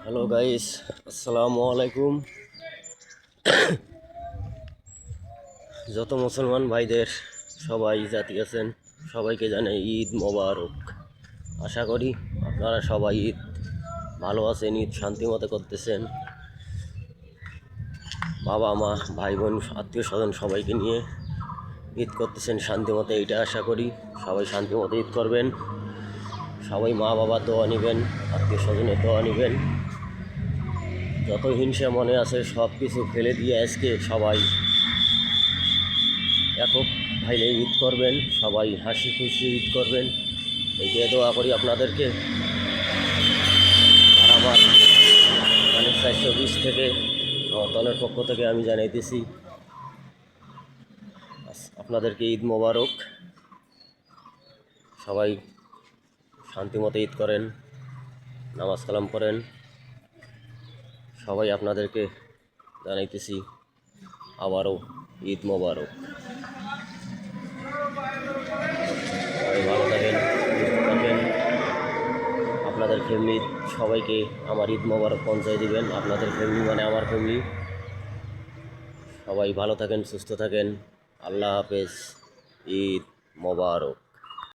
Hello guys, আসসালামু আলাইকুম। যত মুসলমান ভাইদের সবাই জাতি আছেন, সবাইকে জানাই ঈদ মোবারক। আশা করি আপনারা সবাই ঈদ ভালো আছেন, ঈদ শান্তি মতো করতেছেন। বাবা মা ভাই বোন আত্মীয় স্বজন সবাইকে নিয়ে ঈদ করতেছেন শান্তি মতো, এইটা আশা করি। সবাই শান্তি মতো ঈদ করবেন, সবাই মা বাবার দোয়া নেবেন, আত্মীয় স্বজনের দোয়া নেবেন। যত হিংসা মনে আছে সব কিছু ফেলে দিয়ে আজকে সবাই একক ভাইলে ঈদ করবেন, সবাই হাসি খুশি ঈদ করবেন, এইটাই দোয়া করি আপনাদেরকে। আর আমার 420 থেকে আমার দলের পক্ষ থেকে আমি জানাইতেছি আপনাদেরকে ঈদ মোবারক। সবাই শান্তিমতো ঈদ করেন, নামাজ কালাম করেন। সবাই আপনাদেরকে জানাইতেছি আবারও ঈদ মোবারক। সবাই ভালো থাকেন, সুস্থ থাকেন। আপনাদের ফ্যামিলি সবাইকে আমার ঈদ মোবারক পৌঁছায় দিবেন। আপনাদের ফ্যামিলি মানে আমার ফ্যামিলি। সবাই ভালো থাকেন, সুস্থ থাকেন। আল্লাহ হাফেজ। ঈদ মোবারক।